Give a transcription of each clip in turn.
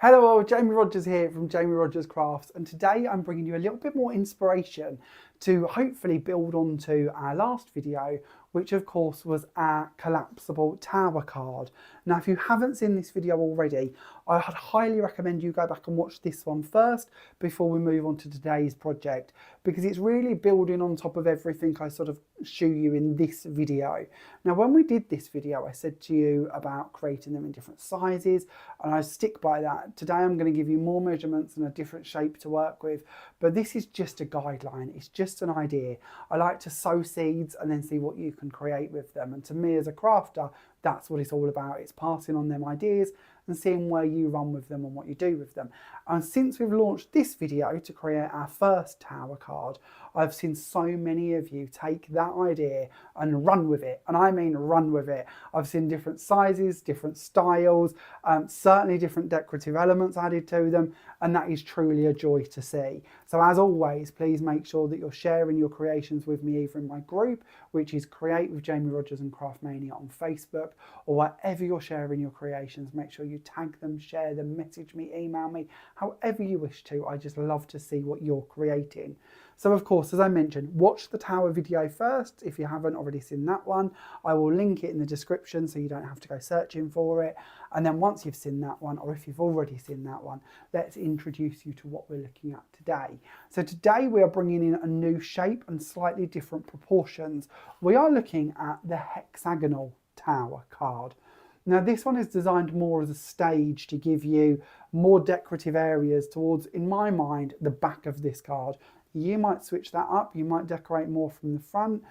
Hello all, Jamie Rodgers here from Jamie Rodgers Crafts, and today I'm bringing you a little bit more inspiration to hopefully build onto our last video, which of course was our collapsible tower card. Now if you haven't seen this video already, I'd highly recommend you go back and watch this one first before we move on to today's project, because it's really building on top of everything I sort of show you in this video. Now when we did this video, I said to you about creating them in different sizes, and I stick by that. Today I'm going to give you more measurements and a different shape to work with, but this is just a guideline, it's just an idea. I like to sow seeds and then see what you can create with them, and to me as a crafter, that's what it's all about. It's passing on them ideas and seeing where you run with them and what you do with them. And since we've launched this video to create our first tower card, I've seen so many of you take that idea and run with it. And I mean run with it. I've seen different sizes, different styles, certainly different decorative elements added to them. And that is truly a joy to see. So as always, please make sure that you're sharing your creations with me either in my group, which is Create with Jamie Rodgers and Craftmania on Facebook, or wherever you're sharing your creations, make sure you tag them, share them, message me, email me, however you wish to. I just love to see what you're creating. So of course, as I mentioned, watch the tower video first if you haven't already seen that one. I will link it in the description so you don't have to go searching for it. And then once you've seen that one, or if you've already seen that one, let's introduce you to what we're looking at today. So today we are bringing in a new shape and slightly different proportions. We are looking at the Hexagonal Tower card. Now this one is designed more as a stage to give you more decorative areas towards, in my mind, the back of this card. You might switch that up, you might decorate more from the front,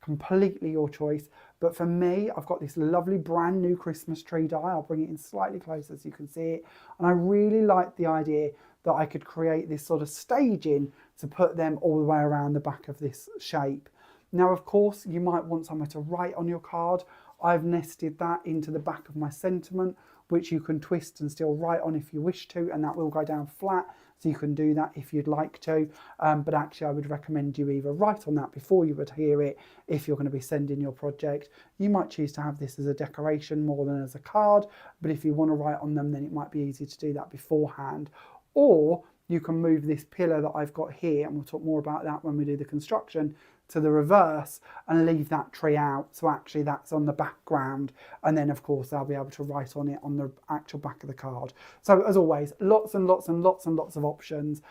completely your choice. But for me, I've got this lovely brand new Christmas tree die. I'll bring it in slightly closer so you can see it. And I really like the idea that I could create this sort of staging to put them all the way around the back of this shape. Now, of course, you might want somewhere to write on your card. I've nested that into the back of my sentiment, which you can twist and still write on if you wish to, and that will go down flat, so you can do that if you'd like to. But actually I would recommend you either write on that before you adhere it if you're going to be sending your project. You might choose to have this as a decoration more than as a card, but if you want to write on them, then it might be easy to do that beforehand. Or you can move this pillar that I've got here, and we'll talk more about that when we do the construction, to the reverse and leave that tree out, so actually that's on the background, and then of course I'll be able to write on it on the actual back of the card. So as always, lots and lots and lots and lots of options.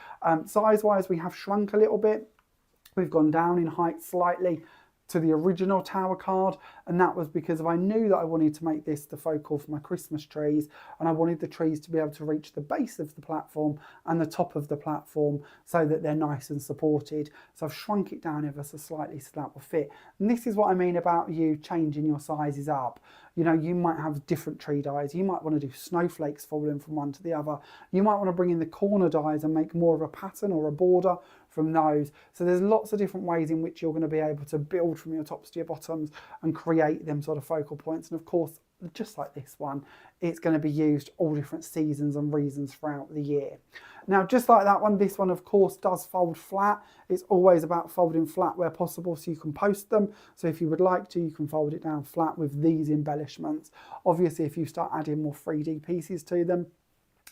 Size wise, we have shrunk a little bit. We've gone down in height slightly to the original tower card, and that was because I knew that I wanted to make this the focal for my Christmas trees, and I wanted the trees to be able to reach the base of the platform and the top of the platform so that they're nice and supported. So I've shrunk it down ever so slightly so that will fit. And this is what I mean about you changing your sizes up. You know, you might have different tree dies. You might want to do snowflakes falling from one to the other. You might want to bring in the corner dies and make more of a pattern or a border from those. So there's lots of different ways in which you're going to be able to build from your tops to your bottoms and create them sort of focal points. And of course, just like this one, it's going to be used all different seasons and reasons throughout the year. Now, just like that one, this one of course does fold flat. It's always about folding flat where possible so you can post them. So if you would like to, you can fold it down flat with these embellishments. Obviously, if you start adding more 3D pieces to them,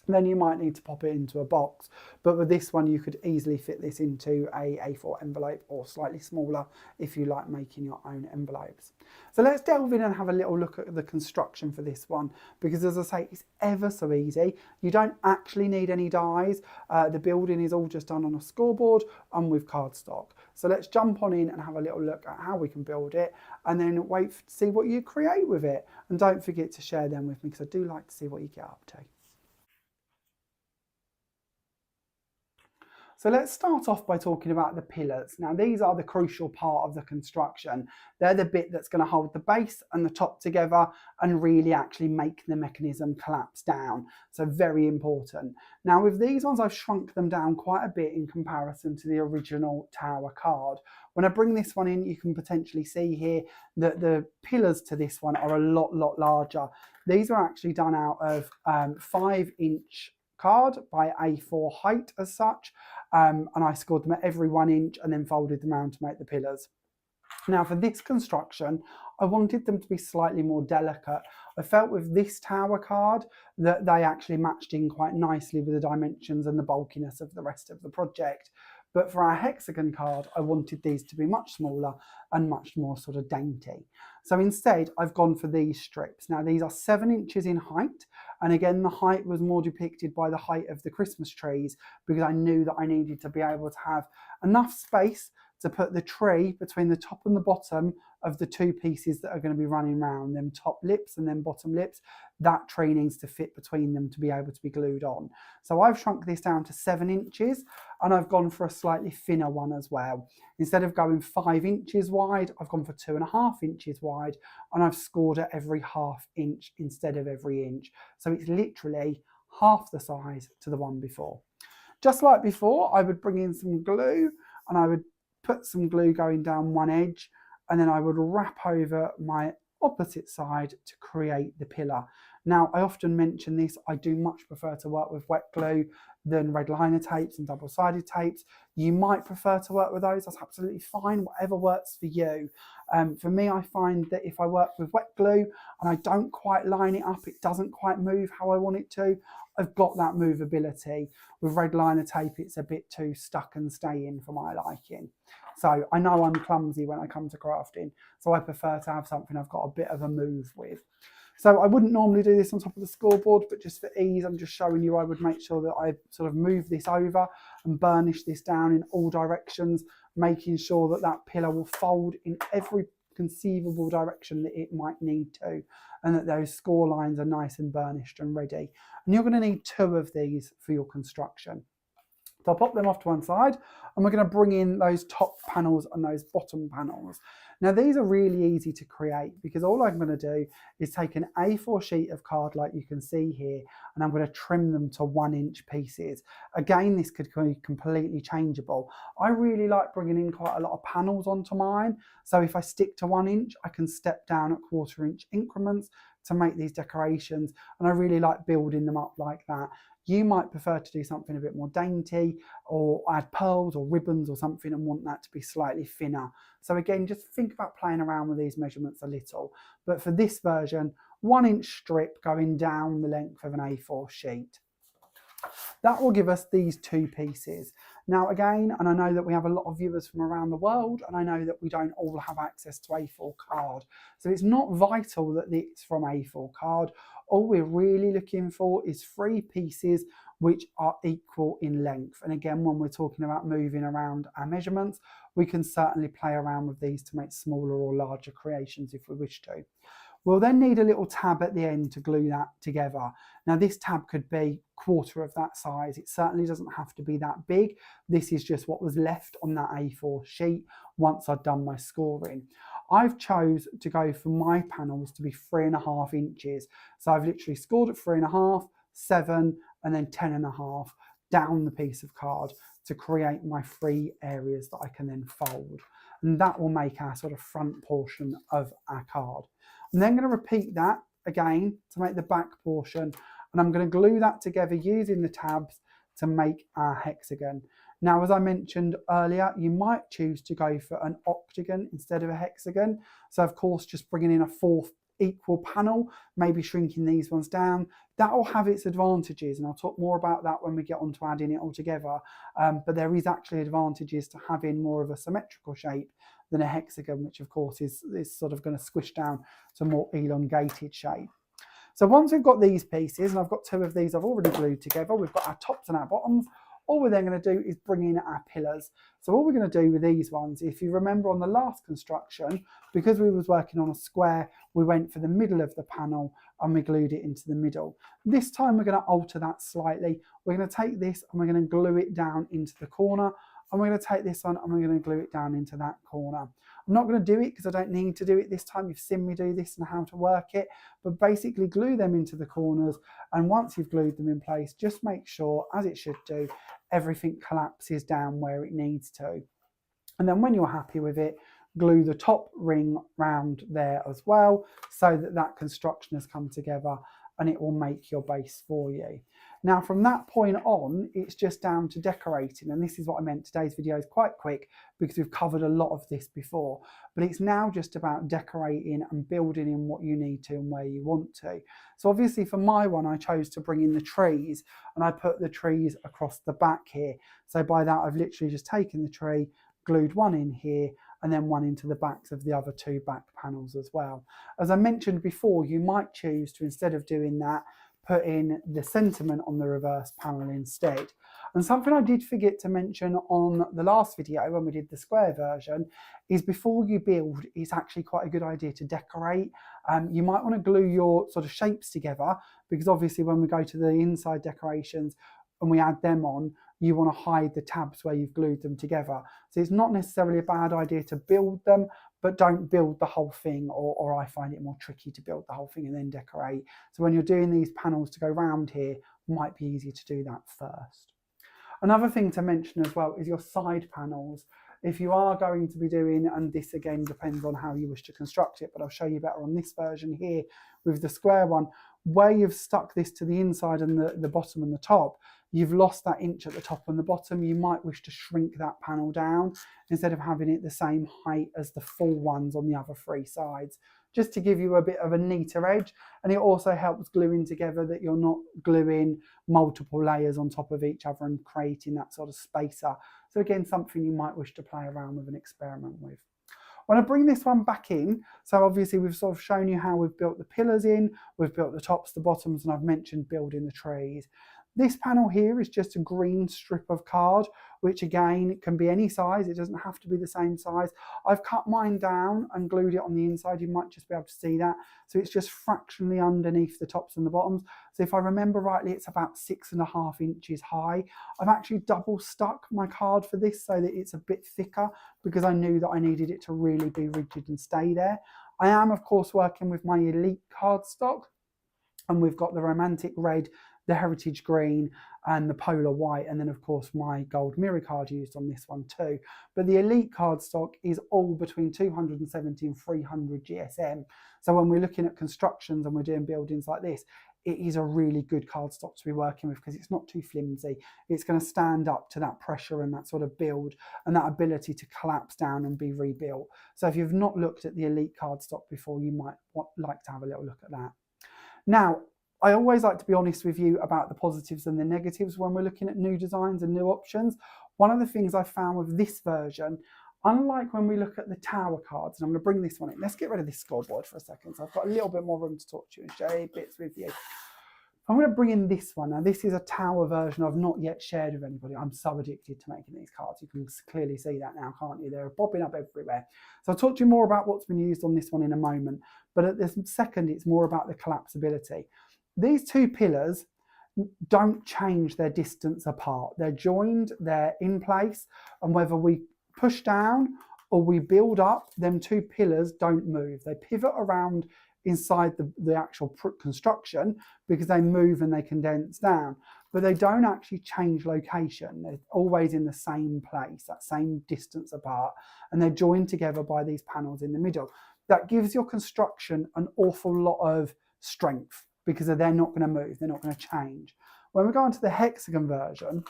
then you might need to pop it into a box. But with this one, you could easily fit this into a A4 envelope, or slightly smaller if you like making your own envelopes. So let's delve in and have a little look at the construction for this one, because as I say, it's ever so easy. You don't actually need any dies. The building is all just done on a scoreboard and with cardstock. So let's jump on in and have a little look at how we can build it, and then wait to see what you create with it. And don't forget to share them with me, because I do like to see what you get up to. So let's start off by talking about the pillars. Now these are the crucial part of the construction. They're the bit that's going to hold the base and the top together and really actually make the mechanism collapse down. So very important. Now with these ones, I've shrunk them down quite a bit in comparison to the original tower card. When I bring this one in, you can potentially see here that the pillars to this one are a lot larger. These are actually done out of 5-inch card by A4 height as such, and I scored them at every 1 inch and then folded them around to make the pillars. Now for this construction, I wanted them to be slightly more delicate. I felt with this tower card that they actually matched in quite nicely with the dimensions and the bulkiness of the rest of the project. But for our hexagon card, I wanted these to be much smaller and much more sort of dainty. So instead, I've gone for these strips. Now these are 7 inches in height. And again, the height was more depicted by the height of the Christmas trees, because I knew that I needed to be able to have enough space to put the tree between the top and the bottom of the 2 pieces that are going to be running around, them top lips and then bottom lips. That tree needs to fit between them to be able to be glued on. So I've shrunk this down to 7 inches, and I've gone for a slightly thinner one as well. Instead of going 5 inches wide, I've gone for 2.5 inches wide, and I've scored at every ½ inch instead of every inch. So it's literally half the size to the one before. Just like before, I would bring in some glue, and I would put some glue going down one edge, and then I would wrap over my opposite side to create the pillar. Now, I often mention this, I do much prefer to work with wet glue than red liner tapes and double-sided tapes. You might prefer to work with those, that's absolutely fine, whatever works for you. For me, I find that if I work with wet glue and I don't quite line it up, it doesn't quite move how I want it to, I've got that movability. With red liner tape, it's a bit too stuck and staying for my liking. So I know I'm clumsy when I come to crafting, so I prefer to have something I've got a bit of a move with. So I wouldn't normally do this on top of the scoreboard, but just for ease, I'm just showing you I would make sure that I sort of move this over and burnish this down in all directions, making sure that that pillar will fold in every conceivable direction that it might need to, and that those score lines are nice and burnished and ready. And you're going to need 2 of these for your construction. So I'll pop them off to one side, and we're going to bring in those top panels and those bottom panels. Now these are really easy to create, because all I'm going to do is take an A4 sheet of card like you can see here, and I'm going to trim them to 1-inch pieces. Again, this could be completely changeable. I really like bringing in quite a lot of panels onto mine, so if I stick to 1 inch, I can step down at 1/4 inch increments to make these decorations, and I really like building them up like that. You might prefer to do something a bit more dainty, or add pearls or ribbons or something and want that to be slightly thinner. So again, just think about playing around with these measurements a little. But for this version, 1-inch strip going down the length of an A4 sheet. That will give us these 2 pieces. Now again, and I know that we have a lot of viewers from around the world, and I know that we don't all have access to A4 card. So it's not vital that it's from A4 card. All we're really looking for is 3 pieces which are equal in length. And again, when we're talking about moving around our measurements, we can certainly play around with these to make smaller or larger creations if we wish to. We'll then need a little tab at the end to glue that together. Now this tab could be 1/4 of that size. It certainly doesn't have to be that big. This is just what was left on that A4 sheet once I'd done my scoring. I've chose to go for my panels to be 3.5 inches. So I've literally scored at 3.5, 7, and then 10.5 down the piece of card to create my 3 areas that I can then fold. And that will make our sort of front portion of our card. I'm then going to repeat that again to make the back portion, and I'm going to glue that together using the tabs to make our hexagon. Now, as I mentioned earlier, you might choose to go for an octagon instead of a hexagon. So of course, just bringing in a 4th equal panel, maybe shrinking these ones down, that will have its advantages, and I'll talk more about that when we get on to adding it all together. But there is actually advantages to having more of a symmetrical shape than a hexagon, which of course is sort of going to squish down to a more elongated shape. So once we've got these pieces, and I've got 2 of these I've already glued together, we've got our tops and our bottoms, all we're then going to do is bring in our pillars. So all we're going to do with these ones, if you remember on the last construction, because we was working on a square, we went for the middle of the panel and we glued it into the middle. This time we're going to alter that slightly. We're going to take this and we're going to glue it down into the corner, and we're going to take this on and we're going to glue it down into that corner. I'm not going to do it because I don't need to do it this time. You've seen me do this and how to work it, but basically glue them into the corners, and once you've glued them in place, just make sure, as it should do, everything collapses down where it needs to. And then when you're happy with it, glue the top ring round there as well, so that that construction has come together and it will make your base for you. Now from that point on, it's just down to decorating, and this is what I meant. Today's video is quite quick because we've covered a lot of this before, but it's now just about decorating and building in what you need to and where you want to. So obviously for my one, I chose to bring in the trees, and I put the trees across the back here. So by that, I've literally just taken the tree, glued one in here, and then one into the backs of the other two back panels as well. As I mentioned before, you might choose to, instead of doing that, put in the sentiment on the reverse panel instead. And something I did forget to mention on the last video when we did the Sqaure version is before you build, it's actually quite a good idea to decorate. You might want to glue your sort of shapes together, because obviously when we go to the inside decorations and we add them on, you want to hide the tabs where you've glued them together. So it's not necessarily a bad idea to build them, but don't build the whole thing, or I find it more tricky to build the whole thing and then decorate. So when you're doing these panels to go round here, it might be easier to do that first. Another thing to mention as well is your side panels. If you are going to be doing, and this again depends on how you wish to construct it, but I'll show you better on this version here with the Sqaure one, where you've stuck this to the inside and the bottom and the top, you've lost that inch at the top and the bottom. You might wish to shrink that panel down instead of having it the same height as the full ones on the other three sides, just to give you a bit of a neater edge. And it also helps gluing together, that you're not gluing multiple layers on top of each other and creating that sort of spacer. So again, something you might wish to play around with and experiment with. When I bring this one back in, so obviously we've sort of shown you how we've built the pillars in, we've built the tops, the bottoms, and I've mentioned building the trees. This panel here is just a green strip of card, which again can be any size. It doesn't have to be the same size. I've cut mine down and glued it on the inside. You might just be able to see that. So it's just fractionally underneath the tops and the bottoms. So if I remember rightly, it's about 6.5 inches high. I've actually double stuck my card for this so that it's a bit thicker, because I knew that I needed it to really be rigid and stay there. I am, of course, working with my Elite cardstock, and we've got the Romantic Red, the Heritage Green, and the Polar White, and then of course my gold mirror card used on this one too. But the Elite cardstock is all between 270 and 300 GSM. So when we're looking at constructions and we're doing buildings like this, it is a really good cardstock to be working with, because it's not too flimsy. It's going to stand up to that pressure and that sort of build and that ability to collapse down and be rebuilt. So if you've not looked at the Elite cardstock before, you might like to have a little look at that. Now, I always like to be honest with you about the positives and the negatives when we're looking at new designs and new options. One of the things I found with this version, unlike when we look at the tower cards, and I'm going to bring this one in. Let's get rid of this scoreboard for a second, so I've got a little bit more room to talk to you and share bits with you. I'm going to bring in this one. Now, this is a tower version I've not yet shared with anybody. I'm so addicted to making these cards. You can clearly see that now, can't you? They're popping up everywhere. So I'll talk to you more about what's been used on this one in a moment. But at this second, it's more about the collapsibility. These two pillars don't change their distance apart. They're joined, they're in place, and whether we push down or we build up, them two pillars don't move. They pivot around inside the actual construction because they move and they condense down, but they don't actually change location. They're always in the same place, that same distance apart, and they're joined together by these panels in the middle. That gives your construction an awful lot of strength, because they're not going to move, they're not going to change. When we go into the hexagon version,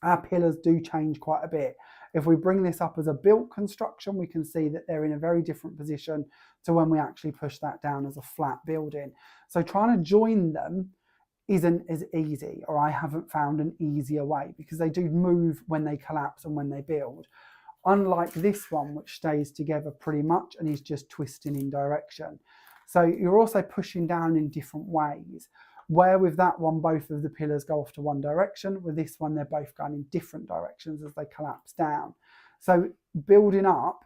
our pillars do change quite a bit. If we bring this up as a built construction, we can see that they're in a very different position to when we actually push that down as a flat building. So trying to join them isn't as easy, or I haven't found an easier way, because they do move when they collapse and when they build. Unlike this one, which stays together pretty much and is just twisting in direction. So you're also pushing down in different ways, where with that one, both of the pillars go off to one direction. With this one, they're both going in different directions as they collapse down. So building up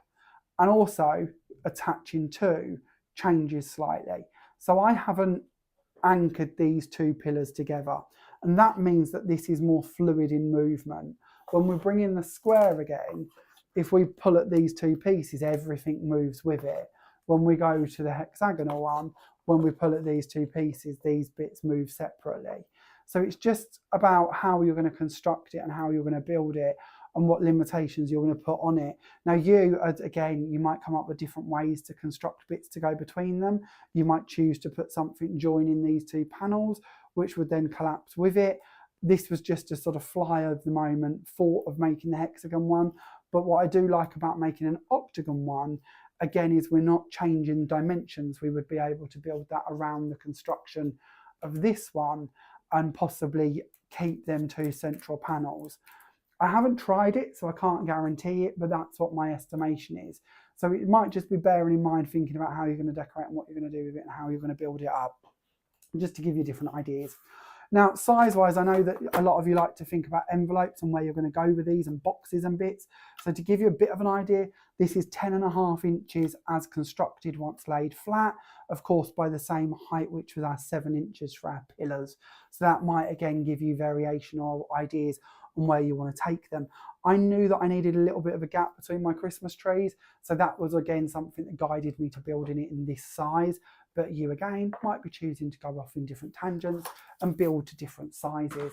and also attaching to changes slightly. So I haven't anchored these two pillars together, and that means that this is more fluid in movement. When we bring in the Sqaure again, if we pull at these two pieces, everything moves with it. When we go to the hexagonal one, when we pull at these two pieces, these bits move separately. So it's just about how you're going to construct it and how you're going to build it. and what limitations you're going to put on it. Now again, you might come up with different ways to construct bits to go between them. You might choose to put something joining these two panels, which would then collapse with it. This was just a sort of fly over the moment thought of making the hexagon one. But what I do like about making an octagon one, again, is we're not changing dimensions. We would be able to build that around the construction of this one and possibly keep them two central panels. I haven't tried it, so I can't guarantee it, but that's what my estimation is. So it might just be bearing in mind thinking about how you're going to decorate and what you're going to do with it and how you're going to build it up, just to give you different ideas. Now, size-wise, I know that a lot of you like to think about envelopes and where you're going to go with these and boxes and bits. So to give you a bit of an idea, this is 10.5 inches as constructed once laid flat, of course, by the same height, which was our 7 inches for our pillars. So that might, again, give you variation or ideas on where you want to take them. I knew that I needed a little bit of a gap between my Christmas trees. So that was, again, something that guided me to building it in this size. But you, again, might be choosing to go off in different tangents and build to different sizes.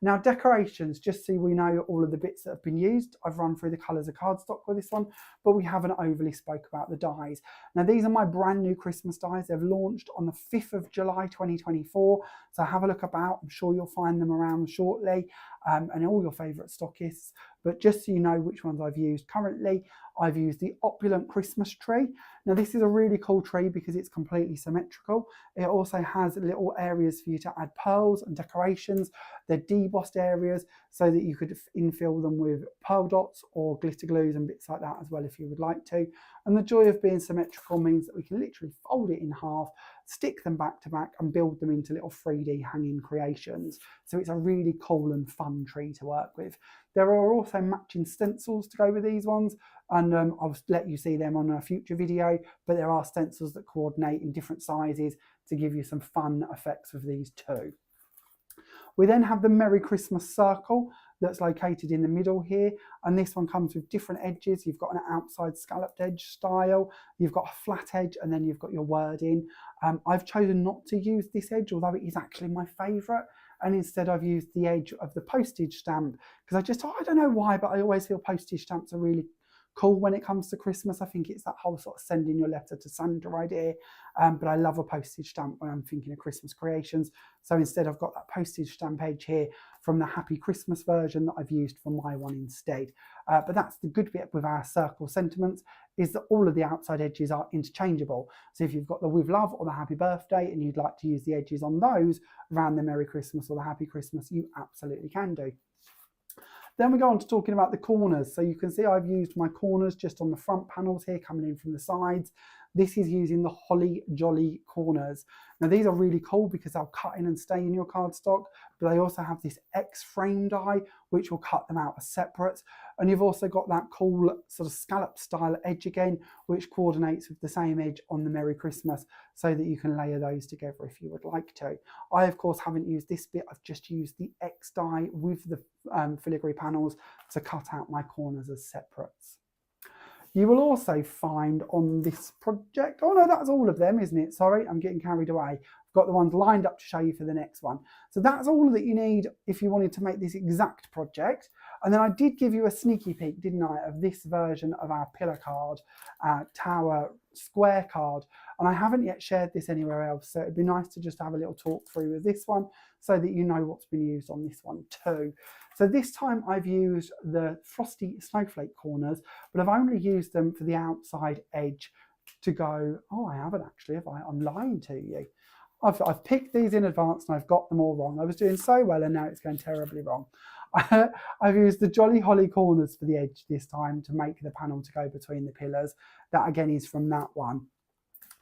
Now, decorations, just so we know all of the bits that have been used. I've run through the colours of cardstock with this one, but we haven't overly spoke about the dies. Now, these are my brand new Christmas dies. They've launched on the 5th of July 2024. So have a look about. I'm sure you'll find them around shortly, and all your favourite stockists. But just so you know which ones I've used currently, I've used the Opulent Christmas Tree. Now, this is a really cool tree because it's completely symmetrical. It also has little areas for you to add pearls and decorations. They're debossed areas so that you could infill them with pearl dots or glitter glues and bits like that as well if you would like to. And the joy of being symmetrical means that we can literally fold it in half, stick them back to back and build them into little 3D hanging creations. So it's a really cool and fun tree to work with. There are also matching stencils to go with these ones, and I'll let you see them on a future video, but there are stencils that coordinate in different sizes to give you some fun effects with these too. We then have the Merry Christmas circle that's located in the middle here, and this one comes with different edges. You've got an outside scalloped edge style, you've got a flat edge, and then you've got your wording. I've chosen not to use this edge, although it is actually my favourite, and instead I've used the edge of the postage stamp because I don't know why, but I always feel postage stamps are really cool when it comes to Christmas. I think it's that whole sort of sending your letter to Santa idea, but I love a postage stamp when I'm thinking of Christmas creations. So instead I've got that postage stamp edge here from the Happy Christmas version that I've used for my one instead. But that's the good bit with our circle sentiments, is that all of the outside edges are interchangeable. So if you've got the With Love or the Happy Birthday and you'd like to use the edges on those around the Merry Christmas or the Happy Christmas, you absolutely can do. Then we go on to talking about the corners. So you can see I've used my corners just on the front panels here, coming in from the sides. This is using the Holly Jolly corners. Now these are really cool because they'll cut in and stay in your cardstock, but they also have this X frame die, which will cut them out as separates. And you've also got that cool sort of scallop style edge again, which coordinates with the same edge on the Merry Christmas, so that you can layer those together if you would like to. I, of course, haven't used this bit. I've just used the X die with the filigree panels to cut out my corners as separates. You will also find on this project, oh no, that's all of them, isn't it? Sorry, I'm getting carried away. I've got the ones lined up to show you for the next one. So that's all that you need if you wanted to make this exact project. And then I did give you a sneaky peek, didn't I, of this version of our pillar card, tower square card. And I haven't yet shared this anywhere else, so it'd be nice to just have a little talk through with this one so that you know what's been used on this one too. So this time I've used the frosty snowflake corners, but I've only used them for the outside edge to go, oh, I haven't actually, have I? I'm lying to you. I've picked these in advance and I've got them all wrong. I was doing so well and now it's going terribly wrong. I've used the Jolly Holly corners for the edge this time to make the panel to go between the pillars. That again is from that one.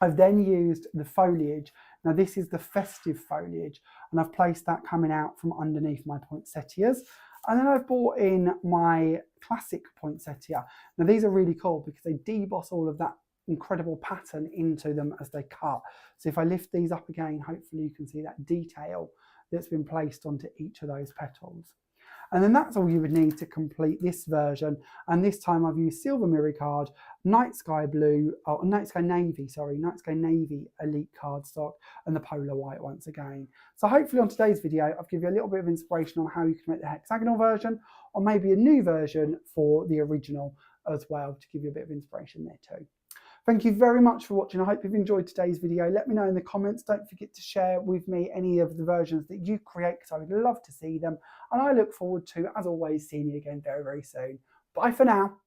I've then used the foliage. Now this is the Festive Foliage, and I've placed that coming out from underneath my poinsettias. And then I've brought in my classic poinsettia. Now these are really cool because they deboss all of that incredible pattern into them as they cut. So if I lift these up again, hopefully you can see that detail that's been placed onto each of those petals. And then that's all you would need to complete this version. And this time I've used Silver Mirror card, Night Sky Blue, oh, Night Sky Navy, sorry, Night Sky Navy Elite cardstock, and the Polar White once again. So hopefully on today's video, I've given you a little bit of inspiration on how you can make the hexagonal version, or maybe a new version for the original as well, to give you a bit of inspiration there too. Thank you very much for watching. I hope you've enjoyed today's video. Let me know in the comments. Don't forget to share with me any of the versions that you create, because I would love to see them. And I look forward to, as always, seeing you again very, very soon. Bye for now.